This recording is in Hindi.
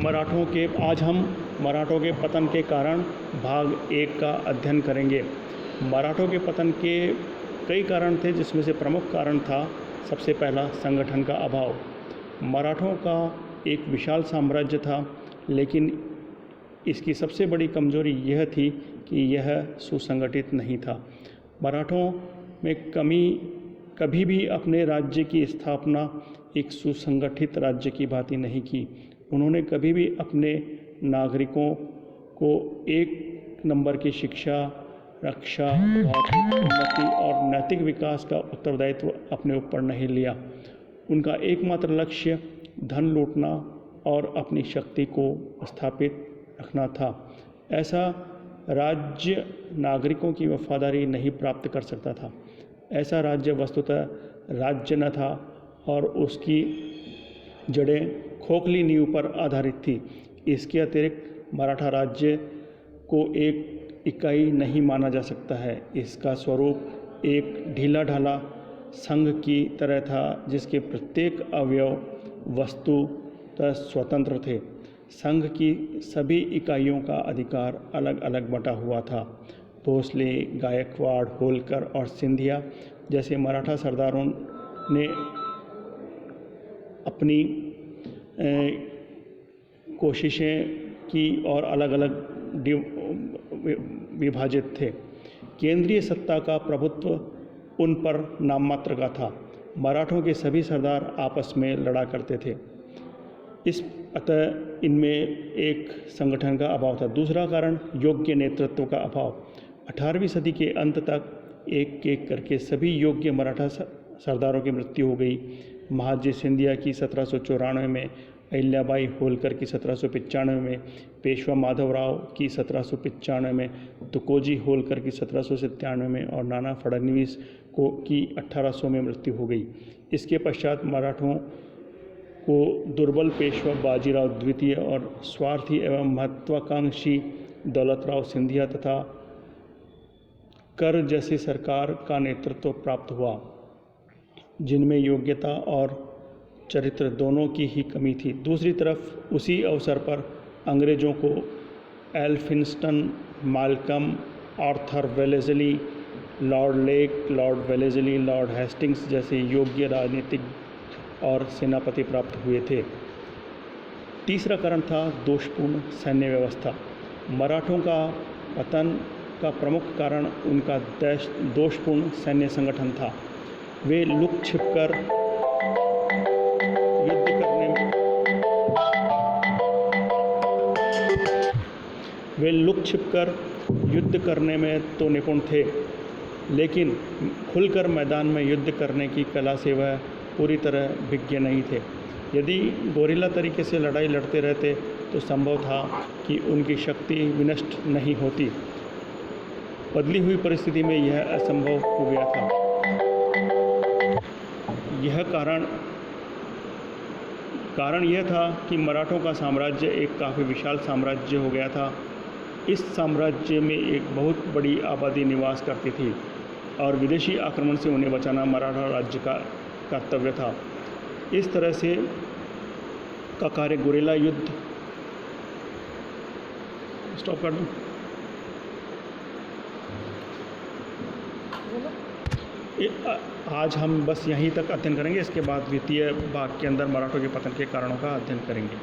आज हम मराठों के पतन के कारण भाग 1 का अध्ययन करेंगे। मराठों के पतन के कई कारण थे, जिसमें से प्रमुख कारण था सबसे पहला संगठन का अभाव। मराठों का एक विशाल साम्राज्य था, लेकिन इसकी सबसे बड़ी कमजोरी यह थी कि यह सुसंगठित नहीं था। मराठों में कभी भी अपने राज्य की स्थापना एक सुसंगठित राज्य की भांति नहीं की। उन्होंने कभी भी अपने नागरिकों को एक नंबर की शिक्षा, रक्षा, भौतिक उन्नति और नैतिक विकास का उत्तरदायित्व अपने ऊपर नहीं लिया। उनका एकमात्र लक्ष्य धन लूटना और अपनी शक्ति को स्थापित रखना था। ऐसा राज्य नागरिकों की वफादारी नहीं प्राप्त कर सकता था। ऐसा राज्य वस्तुतः राज्य न था और उसकी जड़ें खोखली नींव पर आधारित थी। इसके अतिरिक्त मराठा राज्य को एक इकाई नहीं माना जा सकता है। इसका स्वरूप एक ढीला ढाला संघ की तरह था, जिसके प्रत्येक अवयव वस्तुतः स्वतंत्र थे। संघ की सभी इकाइयों का अधिकार अलग अलग बटा हुआ था। भोसले, गायकवाड़, होलकर और सिंधिया जैसे मराठा सरदारों ने अपनी कोशिशें की और अलग अलग विभाजित थे। केंद्रीय सत्ता का प्रभुत्व उन पर नाममात्र का था। मराठों के सभी सरदार आपस में लड़ा करते थे। अतः इनमें एक संगठन का अभाव था। दूसरा कारण योग्य नेतृत्व का अभाव। 18वीं सदी के अंत तक एक एक करके सभी योग्य मराठा सरदारों की मृत्यु हो गई। महादजी सिंधिया की 1794 में, अहिल्याबाई होलकर की 1795 में, पेशवा माधवराव की 1795 में, तुकोजी होलकर की 1797 में और नाना फडणवीस की 1800 में मृत्यु हो गई। इसके पश्चात मराठों को दुर्बल पेशवा बाजीराव द्वितीय और स्वार्थी एवं महत्वाकांक्षी दौलतराव सिंधिया तथा कर जैसी सरकार का नेतृत्व प्राप्त हुआ, जिनमें योग्यता और चरित्र दोनों की ही कमी थी। दूसरी तरफ उसी अवसर पर अंग्रेज़ों को Elphinstone, Malcolm, Arthur Wellesley, Lord Lake, Lord Wellesley, Lord Hastings जैसे योग्य राजनीतिक और सेनापति प्राप्त हुए थे। तीसरा कारण था दोषपूर्ण सैन्य व्यवस्था। मराठों का पतन का प्रमुख कारण उनका दोषपूर्ण सैन्य संगठन था। वे लुक छिपकर युद्ध करने में तो निपुण थे, लेकिन खुलकर मैदान में युद्ध करने की कला से वह पूरी तरह विज्ञ नहीं थे। यदि गोरिल्ला तरीके से लड़ाई लड़ते रहते तो संभव था कि उनकी शक्ति विनष्ट नहीं होती। बदली हुई परिस्थिति में यह असंभव हो गया था। यह कारण यह था कि मराठों का साम्राज्य एक काफ़ी विशाल साम्राज्य हो गया था। इस साम्राज्य में एक बहुत बड़ी आबादी निवास करती थी और विदेशी आक्रमण से उन्हें बचाना मराठा राज्य का कर्तव्य था। इस तरह से का कार्य गुरिल्ला युद्ध स्टॉप कर दूं। आज हम बस यहीं तक अध्ययन करेंगे। इसके बाद द्वितीय भाग के अंदर मराठों के पतन के कारणों का अध्ययन करेंगे।